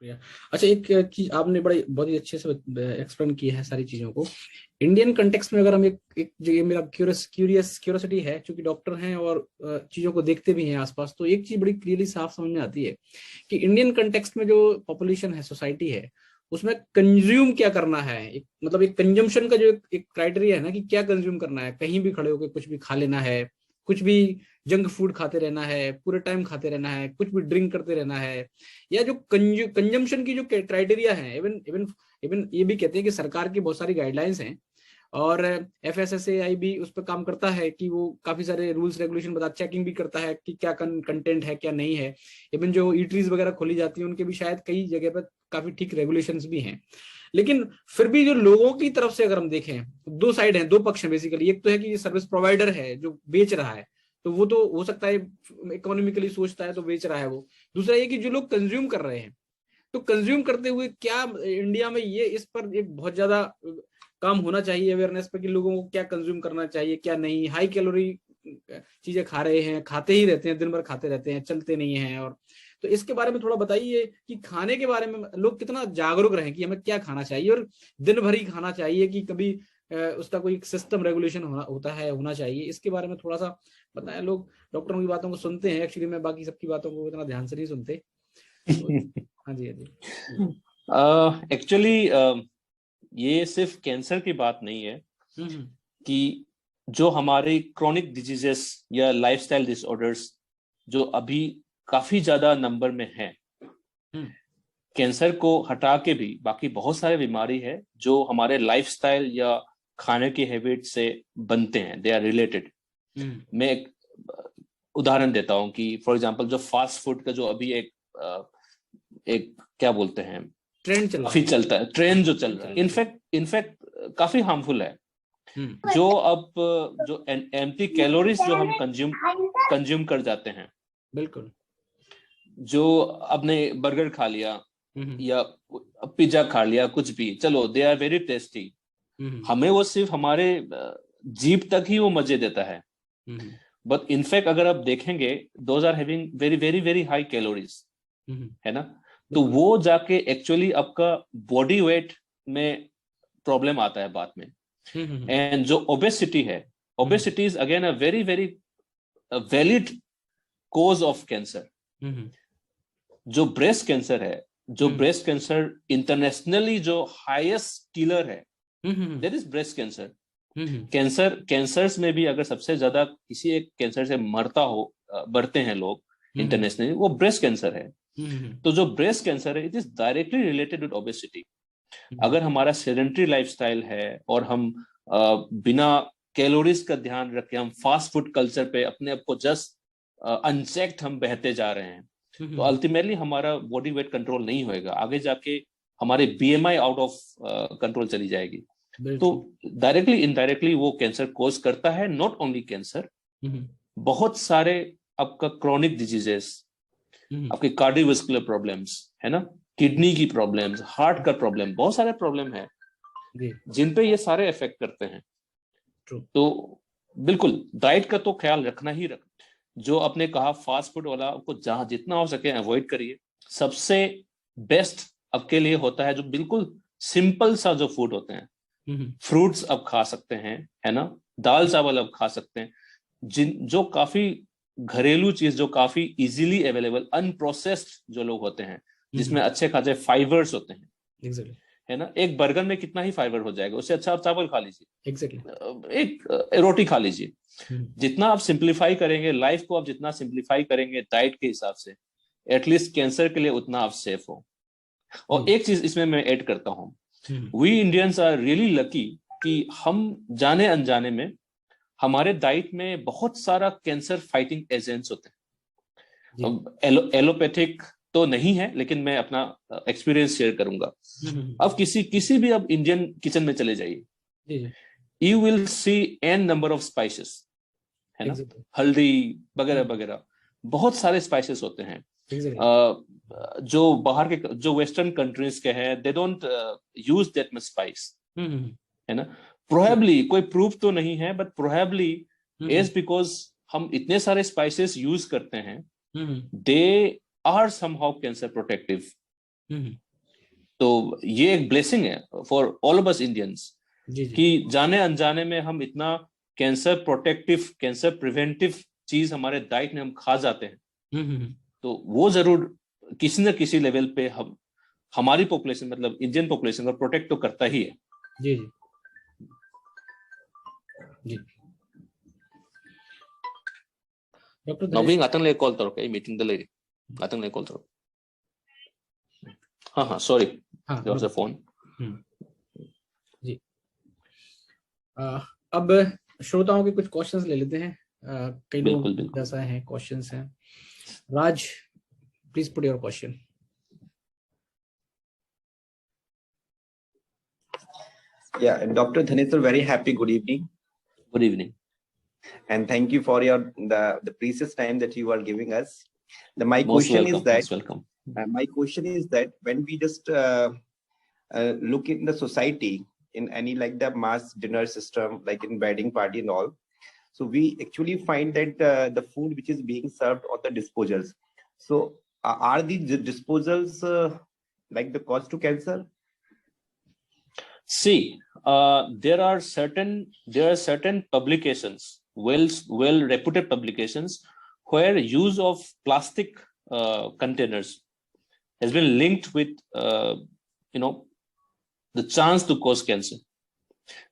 या अच्छा, एक चीज आपने बड़ी बहुत ही अच्छे से एक्सप्लेन की है सारी चीजों को। इंडियन कंटेक्स्ट में अगर हम एक जो ये मेरा क्यूरियोसिटी है, क्योंकि डॉक्टर हैं और चीजों को देखते भी हैं आसपास, तो एक चीज बड़ी क्लियरली साफ समझ में आती है कि इंडियन कंटेक्स्ट में जो पॉपुलेशन है, सोसाइटी है, उसमें कंज्यूम क्या करना है, एक मतलब एक कंजम्पशन का जो एक क्राइटेरिया है ना, कि क्या कंज्यूम करना है, कहीं भी खड़े होकर कुछ भी खा लेना है, कुछ भी जंक फूड खाते रहना है, पूरे टाइम खाते रहना है, कुछ भी ड्रिंक करते रहना है, या जो कंजम्पशन की जो क्राइटेरिया है, इवन इवन इवन ये भी कहते हैं कि सरकार की बहुत सारी गाइडलाइंस हैं, और FSSAI भी उस पर काम करता है कि वो काफी सारे रूल्स रेगुलेशन बता, चेकिंग भी करता है कि क्या कंटेंट है क्या नहीं है। इवन जो ईटरीज वगैरह खोली जाती हैं उनके भी शायद कई जगह पर काफी ठीक रेगुलेशंस भी हैं। लेकिन फिर भी जो लोगों की तरफ से अगर हम देखें, दो साइड हैं, दो पक्ष हैं बेसिकली। एक तो है कि ये सर्विस प्रोवाइडर है जो बेच रहा है, तो वो तो हो सकता है इकोनॉमिकली सोचता है तो बेच रहा है वो। दूसरा ये कि जो लोग कंज्यूम कर रहे हैं, तो कंज्यूम करते हुए क्या इंडिया में ये इस पर एक बहुत ज्यादा काम होना चाहिए अवेयरनेस पे, कि लोगों को क्या कंज्यूम करना चाहिए क्या नहीं। हाई कैलोरी चीजें खा रहे हैं, खाते ही रहते हैं, दिन भर खाते रहते हैं, चलते नहीं हैं। और तो इसके बारे में थोड़ा बताइए कि खाने के बारे में लोग कितना जागरूक रहे कि हमें क्या खाना चाहिए, और दिन भर ही खाना चाहिए कि कभी उसका कोई सिस्टम रेगुलेशन होना चाहिए। इसके बारे में थोड़ा सा बताएं। लोग डॉक्टरों की बातों को सुनते हैं, एक्चुअली मैं बाकी सबकी बातों को इतना ध्यान से नहीं सुनते। तो हाँ जी, हाँ जी। एक्चुअली ये सिर्फ कैंसर की बात नहीं है हम्म कि जो हमारे क्रोनिक डिजीजेस या लाइफस्टाइल डिसऑर्डर्स जो अभी काफी ज्यादा नंबर में हैं, हम्म कैंसर को हटा के भी बाकी बहुत सारे बीमारी है जो हमारे लाइफस्टाइल या खाने की हैबिट से बनते हैं, दे आर रिलेटेड। हम्म मैं एक उदाहरण देता हूं कि फॉर एग्जांपल जो फास्ट फूड का जो अभी एक क्या बोलते हैं, ट्रेंड चल रहा काफी है। चलता है, ट्रेंड जो चल ट्रेंड रहा चल है, रहा है। इनफैक्ट काफी हार्मफुल है। हम्म जो अब जो एम्प्टी कैलोरीज जो हम कंज्यूम कर जाते हैं, बिल्कुल। जो आपने बर्गर खा लिया हम्म या पिज्जा खा लिया, कुछ भी, चलो दे आर वेरी टेस्टी, हम्म हमें वो सिर्फ हमारे जीभ तक ही वो मजे देता है। हम्म बट इनफैक्ट अगर आप देखेंगे, those are having very very very high calories, है ना। तो बिल्कुल। वो जाके एक्चुअली आपका बॉडी वेट में प्रॉब्लम आता है बाद में। हम्म एंड जो ओबेसिटी है, hmm obesity is again a very very valid cause of cancer. Hmm जो ब्रेस्ट कैंसर है, जो हम्म ब्रेस्ट कैंसर इंटरनेशनली जो हाईएस्ट किलर है, hmm that is breast cancer. Hmm cancers में भी अगर सबसे ज्यादा किसी एक कैंसर से मरते हैं लोग हम्म इंटरनेशनली, वो ब्रेस्ट कैंसर है। हम्म तो जो ब्रेस्ट कैंसर है, it is directly related with obesity. Hmm अगर हमारा सेडेंट्री लाइफस्टाइल है और हम बिना कैलोरीज का ध्यान रखे हम फास्ट फूड कल्चर पे अपने आप को जस्ट अनचेक्ड हम बहते जा रहे हैं, तो हम्म अल्टीमेटली हमारा बॉडी वेट कंट्रोल नहीं होएगा, आगे जाके हमारे BMI आउट ऑफ कंट्रोल चली जाएगी। तो बिल्कुल। डायरेक्टली इनडायरेक्टली वो कैंसर कोज करता है। नॉट ओनली कैंसर, हम्म बहुत सारे आपका क्रोनिक डिजीजेस, हम्म आपके कार्डियोवास्कुलर प्रॉब्लम्स, है ना, किडनी की प्रॉब्लम्स, हार्ट का प्रॉब्लम, बहुत सारे प्रॉब्लम है जी। जिन पे ये सारे इफेक्ट करते हैं। ट्रू। तो बिल्कुल डाइट का तो ख्याल रखना ही रख। जो आपने कहा फास्ट फूड वाला, आपको जहां जितना हो सके अवॉइड करिए। सबसे बेस्ट आपके लिए होता है जो बिल्कुल सिंपल सा जो फूड होते हैं। हम्म फ्रूट्स आप खा सकते हैं, है ना, दाल चावल आप खा सकते हैं, जिन जो काफी घरेलू चीज, जो काफी इजीली अवेलेबल अनप्रोसेस्ड जो लोग होते हैं, जिसमें हम्म अच्छे खासे फाइबर्स होते हैं, एग्जैक्टली। है ना। एक बर्गर में कितना ही फाइबर हो जाएगा, उससे अच्छा आप चावल खा लीजिए, एग्जैक्टली। एक रोटी खा लीजिए। हम्म जितना आप सिंप्लीफाई करेंगे लाइफ को, आप जितना सिंप्लीफाई करेंगे डाइट के हिसाब से, एटलीस्ट कैंसर के लिए उतना आप सेफ हो। और जी। एक चीज इसमें मैं ऐड करता हूं, hmm we Indians are really lucky कि हम जाने अनजाने में हमारे डाइट में बहुत सारा कैंसर फाइटिंग एजेंट्स होते जी। हैं। एलोपैथिक तो नहीं है, लेकिन मैं अपना एक्सपीरियंस शेयर करूंगा। अब किसी किसी भी अब इंडियन किचन में चले जाइए, जी जी। You will see an number of spices, है ना, एग्जैक्टली। हल्दी वगैरह वगैरह, बहुत सारे स्पाइसेस होते हैं। एग्जैक्टली। जो बाहर के, जो वेस्टर्न कंट्रीज के हैं, they don't use that much spice, hmm है ना। ट्रू। प्रोहेबली, कोई प्रूफ तो नहीं है, but probably hmm is because हम इतने सारे स्पाइसेस यूज करते हैं, hmm they are somehow cancer protective. तो ये एक ब्लेसिंग है for all of us Indians जी जी कि जाने अनजाने में हम इतना कैंसर प्रोटेक्टिव, कैंसर प्रिवेंटिव चीज हमारे डाइट में हम खा जाते हैं। तो वो जरूर किसी न किसी लेवल पे हम, हमारी पॉपुलेशन मतलब इंडियन पॉपुलेशन को प्रोटेक्ट तो करता ही है। जी जी जी डॉक्टर नवीन आतंग ले कॉल करो कई मीटिंग दे ले आतंग ले कॉल करो। हाँ हाँ सॉरी हाँ देयर वाज अ फोन। जी अब श्रोताओं के कुछ क्वेश्चंस ले लेते हैं। कई लोगों बिल्कुल के बिल्कुल जैसा है क्वेश्चंस हैं। Raj, please put your question. Yeah, Dr. Dhaneswar, very happy good evening, good evening. and thank you for your the precious time that you are giving us. My most question is welcome, that most welcome. my question is that when we just look in the society in any like the mass dinner system, like in wedding party and all, so we actually find that the food which is being served on the disposals. So are these disposals like the cause to cancer? See, there are certain publications, well reputed publications, where use of plastic containers has been linked with the chance to cause cancer.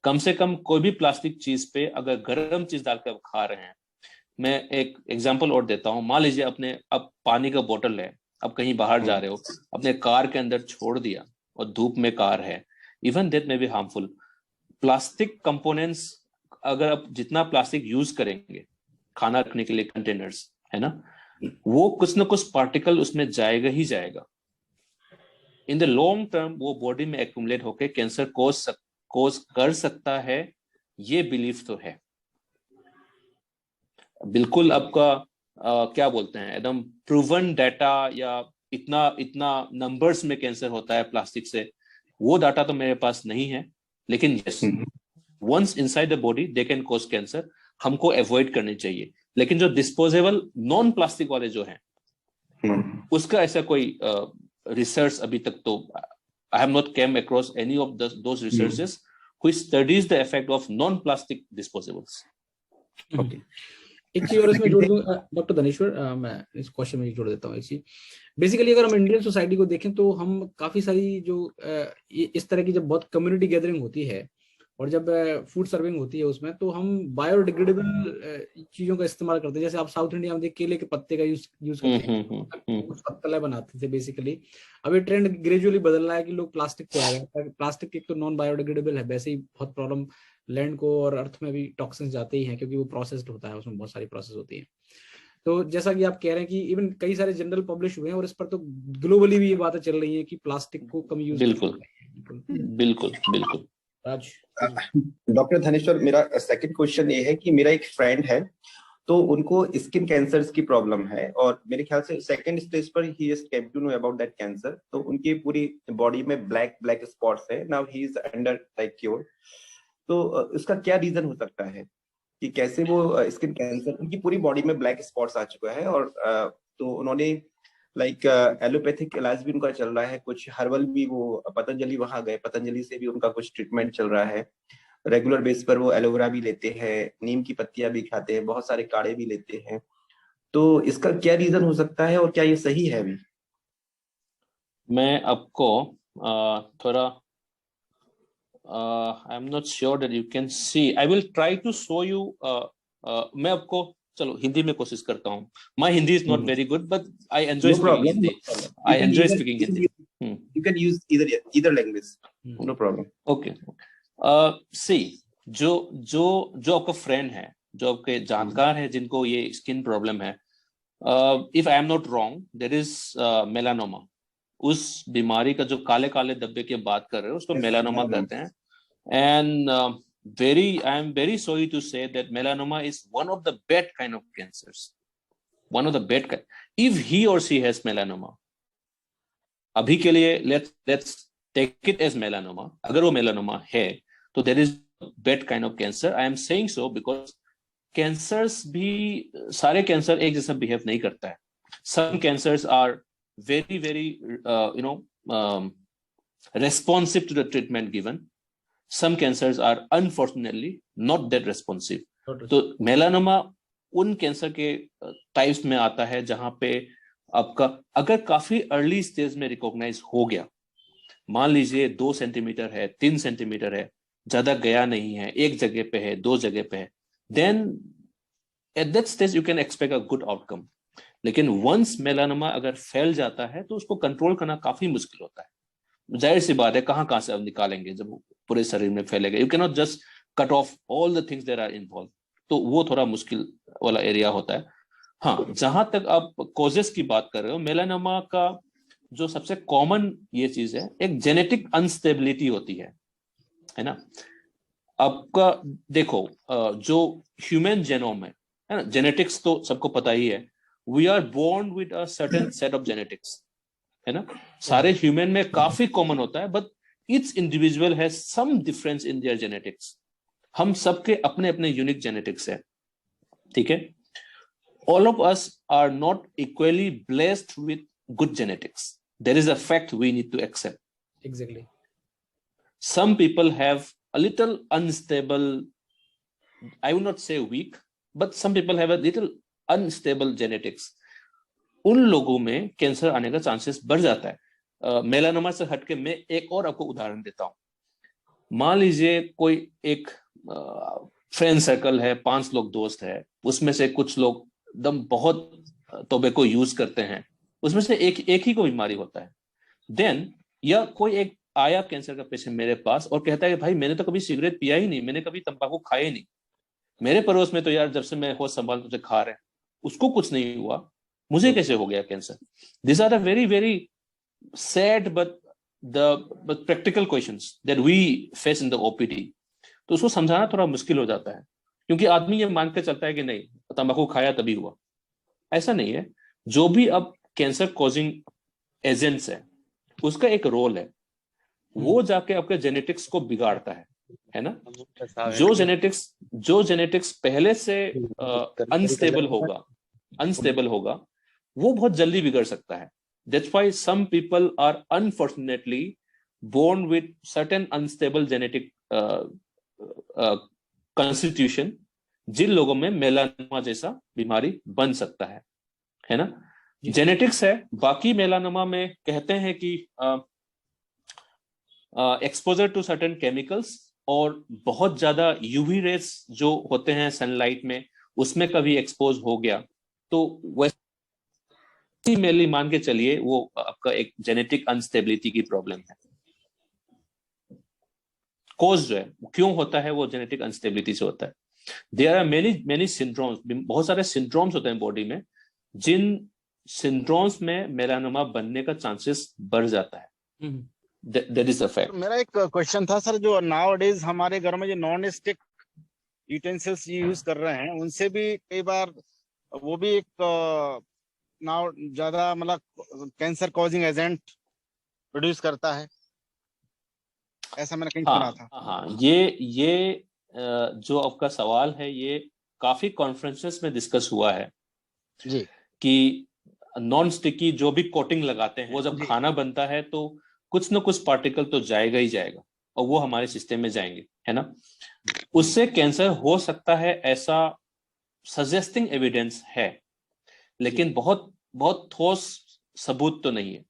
कम से कम कोई भी plastic चीज पे अगर गर्म चीज डालकर आप खा रहे हैं, मैं एक एग्जांपल और देता हूं। मान लीजिए अपने अब पानी का बोतल है, अब कहीं बाहर जा रहे हो, अपने कार के अंदर छोड़ दिया और धूप में कार है, इवन दैट में बी हार्मफुल। प्लास्टिक कंपोनेंट्स, अगर आप जितना प्लास्टिक यूज करेंगे खाना रखने के लिए कंटेनर्स है ना, वो कुछ ना कुछ पार्टिकल उसमें जाएगा ही जाएगा। इन द लॉन्ग टर्म वो बॉडी में एक्यूमुलेट होकर कैंसर कोज कर सकता है, ये बिलीफ तो है। बिल्कुल आपका क्या बोलते हैं, एकदम प्रूवन डाटा या इतना नंबर्स में कैंसर होता है प्लास्टिक से, वो डाटा तो मेरे पास नहीं है। लेकिन yes, once inside the body they can cause cancer, हमको अवॉइड करनी चाहिए। लेकिन जो डिस्पोजेबल नॉन प्लास्टिक वाले जो हैं, उसका ऐसा कोई रिसर्च अभी तक तो I have not came across any of those researches which studies the effect of non-plastic disposables. Okay. एक चीज और इसमें जोड़ दूं डॉक्टर धनेश्वर, मैं इस क्वेश्चन में जोड़ देता हूँ एक चीज। बेसिकली अगर हम इंडियन सोसाइटी को देखें तो हम काफी सारी जो इस तरह की जब बहुत कम्युनिटी गैदरिंग होती है और जब फूड सर्विंग होती है उसमें, तो हम बायोडिग्रेडेबल चीजों का इस्तेमाल करते हैं। जैसे आप साउथ इंडिया में देख केले के पत्ते का यूज करते हैं, उसका तला बनाते थे बेसिकली। अब ये ट्रेंड ग्रेजुअली बदल रहा है कि लोग प्लास्टिक पे आ गए। प्लास्टिक एक तो नॉन बायोडिग्रेडेबल है, वैसे ही बहुत प्रॉब्लम लैंड को और अर्थ में भी टॉक्सिन्स जाते ही हैं, क्योंकि वो प्रोसेस्ड होता है, उसमें बहुत सारी प्रोसेस होती है। तो जैसा कि आप कह रहे हैं कि इवन कई सारे जर्नल पब्लिश हुए हैं और इस पर तो ग्लोबली भी ये बातें चल रही है कि प्लास्टिक को कम यूज। बिल्कुल बिल्कुल बिल्कुल। राज, डॉक्टर धनेश्वर, मेरा सेकंड क्वेश्चन ये है कि मेरा एक फ्रेंड है, तो उनको स्किन कैंसर की प्रॉब्लम है और मेरे ख्याल से सेकंड स्टेज पर ही just came to know about that cancer. तो उनकी पूरी बॉडी में ब्लैक स्पॉट्स है। Now he is under like cure. तो इसका क्या रीजन हो सकता है कि कैसे वो स्किन कैंसर, उनकी पूरी बॉडी में ब्लैक स्पॉट्स आ चुका है और तो उन्होंने लाइक एलोपैथिक इलाज भी उनका चल रहा है, कुछ हर्बल भी, वो पतंजलि वहां गए, पतंजलि से भी उनका कुछ ट्रीटमेंट चल रहा है। रेगुलर बेस पर वो एलोवेरा भी लेते हैं, नीम की पत्तियां भी खाते हैं, बहुत सारे काढ़े भी लेते हैं। तो इसका क्या रीजन हो सकता है और क्या ये सही है अभी? मैं आपको थोड़ा I am not sure that you can see, I will try to show you. मैं आपको चलो हिंदी में कोशिश करता हूँ। My Hindi is not very good but I enjoy speaking Hindi. I enjoy speaking Hindi. You can use either language, no problem. Okay. See, जो आपका friend है, जो आपके जानकार है जिनको ये स्किन प्रॉब्लम है, if I am not wrong, there is melanoma. उस बीमारी का जो काले काले धब्बे की बात कर रहे हो उसको मेलानोमा कहते हैं। And I am very sorry to say that melanoma is one of the bad kind of cancers. One of the bad kind. If he or she has melanoma, अभी के लिए let's take it as melanoma. अगर वो melanoma है तो there is bad kind of cancer. I am saying so because cancers भी, सारे cancer एक जैसा बिहेव नहीं करता है। Some cancers are very responsive to the treatment given. Some cancers are unfortunately not that responsive. तो मेलानोमा उन cancer के टाइप्स में आता है जहां पे आपका अगर काफी अर्ली स्टेज में रिकॉग्नाइज हो गया, मान लीजिए 2 सेंटीमीटर है, 3 सेंटीमीटर है, ज्यादा गया नहीं है, एक जगह पे है, 2 जगह पे है, then at that stage you can expect a good outcome. लेकिन वंस मेलानोमा अगर फैल जाता है तो उसको कंट्रोल करना काफी मुश्किल होता है. जाहिर सी बात है, कहां से अब निकालेंगे जब पूरे शरीर में फैलेगा. You can not just cut off all the things there are involve. तो वो थोड़ा मुश्किल वाला एरिया होता है. हाँ, जहां तक आप कॉजेस की बात कर रहे हो, मेलानोमा का जो सबसे कॉमन ये चीज है, एक जेनेटिक अनस्टेबिलिटी होती है ना. आपका देखो, जो ह्यूमन जेनोम है ना, जेनेटिक्स तो सबको पता ही है. We are born with a certain set of genetics, है ना. सारे ह्यूमन में काफी कॉमन होता है, but each individual has some difference in their genetics. हम सबके अपने अपने यूनिक जेनेटिक्स है, ठीक है. All of us are not equally blessed with good genetics. There is a fact we need to accept. Exactly. Some people have a little unstable, I would not say weak, but some people have a little unstable genetics. उन लोगों में cancer आने का chances बढ़ जाता है. Melanoma से हटके मैं एक और आपको उदाहरण देता हूं. मान लीजिए कोई एक फ्रेंड सर्कल है, 5 लोग दोस्त है, उसमें से कुछ लोग एकदम बहुत टोबैको यूज करते हैं, उसमें से एक ही को बीमारी होता है. देन या कोई एक आया कैंसर का पेशेंट मेरे पास और कहता है कि भाई मैंने तो कभी सिगरेट पिया ही नहीं, मैंने कभी तंबाकू खाया ही नहीं, मेरे पड़ोस में तो यार जब से मैं होश संभाल तुझे खा रहे हैं, उसको कुछ नहीं हुआ, मुझे कैसे हो गया cancer. This are the very very sad but practical questions that we face in the OPD. तो उसको समझाना थोड़ा मुश्किल हो जाता है, क्योंकि आदमी ये मान के चलता है कि नहीं तंबाकू खाया तभी हुआ. ऐसा नहीं है. जो भी अब कैंसर कॉजिंग एजेंट्स है, उसका एक रोल है, वो जाके आपके जेनेटिक्स को बिगाड़ता है ना. जो जेनेटिक्स पहले से अनस्टेबल होगा वो बहुत जल्दी बिगड़ सकता है. That's why some people are unfortunately born with certain unstable genetic constitution, जिन लोगों में मेलानोमा जैसा बीमारी बन सकता है ना. जेनेटिक्स है. बाकी मेलानोमा में कहते हैं कि एक्सपोजर टू सर्टेन केमिकल्स और बहुत ज्यादा यूवी रेज जो होते हैं सनलाइट में, उसमें कभी एक्सपोज हो गया तो वैसे मेनली मान के चलिए वो आपका एक जेनेटिक अनस्टेबिलिटी की प्रॉब्लम है. कॉज जो है क्यों होता है, वो जेनेटिक अनस्टेबिलिटी से होता है. देयर आर मेनी सिंड्रोम्स, बहुत सारे सिंड्रोम्स होते हैं बॉडी में, जिन सिंड्रोम्स में मेलानोमा बनने का चांसेस बढ़ जाता है. That is a fact. मेरा एक क्वेश्चन था सर, जो नाउ डेज हमारे घर में जो नॉन स्टिक यूटेंसिल्स यूज कर रहे हैं, उनसे भी कई बार वो भी एक नाउ ज्यादा मतलब कैंसर कॉजिंग एजेंट प्रोड्यूस करता है, ऐसा मैंने कहीं सुना था. हाँ, ये जो आपका सवाल है, ये काफी कॉन्फ्रेंसेस में डिस्कस हुआ है जी, कि नॉन स्टिकी जो भी कोटिंग लगाते हैं, वो जब खाना बनता है तो कुछ ना कुछ पार्टिकल तो जाएगा ही जाएगा और वो हमारे सिस्टम में जाएंगे, है ना. उससे कैंसर हो सकता है, ऐसा सजेस्टिंग एविडेंस है, लेकिन बहुत बहुत ठोस सबूत तो नहीं है.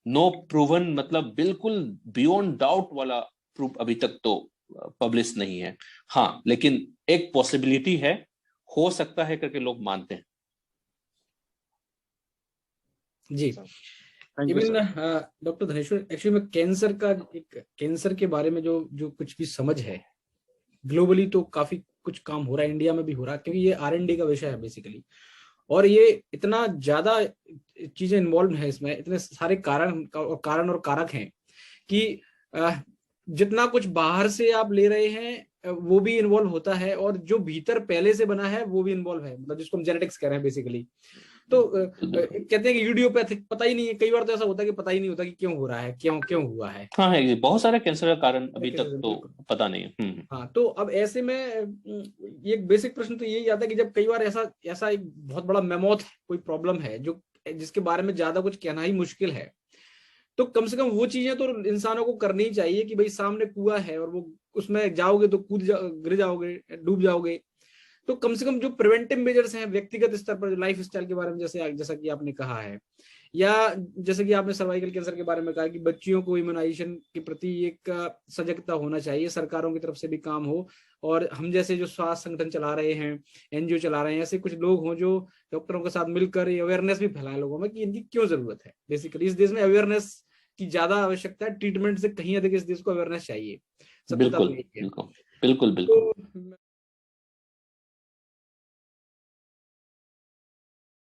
नो प्रूवन, मतलब बिल्कुल बियॉन्ड डाउट वाला प्रूफ अभी तक तो पब्लिश नहीं है. हाँ, लेकिन एक पॉसिबिलिटी है, हो सकता है करके लोग मानते हैं. जी. इवन डॉक्टर धनेश्वर, एक्चुअली में कैंसर के बारे में जो कुछ भी समझ है ग्लोबली, तो काफी कुछ काम हो रहा है, इंडिया में भी हो रहा है, क्योंकि ये R&D का विषय है बेसिकली. और ये इतना ज्यादा चीजें इन्वॉल्व है इसमें, इतने सारे कारण और कारक हैं कि जितना कुछ बाहर से आप ले रहे हैं वो भी इन्वॉल्व होता है, और जो भीतर पहले से बना है वो भी इन्वॉल्व है, मतलब जिसको हम जेनेटिक्स कह रहे हैं बेसिकली. तो कहते हैं कि यूडियोपैथिक, पता ही नहीं है, कई बार तो ऐसा होता है कि पता ही नहीं होता कि क्यों हो रहा है, क्यों हुआ है. हाँ, है बहुत सारे कैंसर का कारण अभी तक तो पता नहीं है. हाँ, तो अब ऐसे में एक बेसिक प्रश्न तो यही आता है कि जब कई बार ऐसा एक बहुत बड़ा मेमोथ कोई प्रॉब्लम है जो जिसके बारे में ज्यादा कुछ कहना ही मुश्किल है, तो कम से कम वो चीजें तो इंसानों को करनी चाहिए कि भाई सामने कुआं है और वो उसमें जाओगे तो गिर जाओगे, डूब जाओगे। तो कम से कम जो प्रिवेंटिव मेजर्स हैं व्यक्तिगत स्तर पर, लाइफ स्टाइल के बारे में जैसा कि आपने कहा है, या जैसे कि आपने सर्वाइकल कैंसर के बारे में कहा कि बच्चियों को इम्यूनाइजेशन के प्रति एक सजगता होना चाहिए, सरकारों की तरफ से भी काम हो, और हम जैसे जो स्वास्थ्य संगठन चला रहे हैं, एनजीओ चला रहे हैं, ऐसे कुछ लोग हों जो डॉक्टरों के साथ मिलकर अवेयरनेस भी फैलाए लोगों में कि इनकी क्यों जरूरत है। बेसिकली इस देश में अवेयरनेस की ज्यादा आवश्यकता है, ट्रीटमेंट से कहीं अधिक इस देश को अवेयरनेस चाहिए। सत्यता तो बिल्कुल यही है। बिल्कुल बिल्कुल बिल्कुल। तो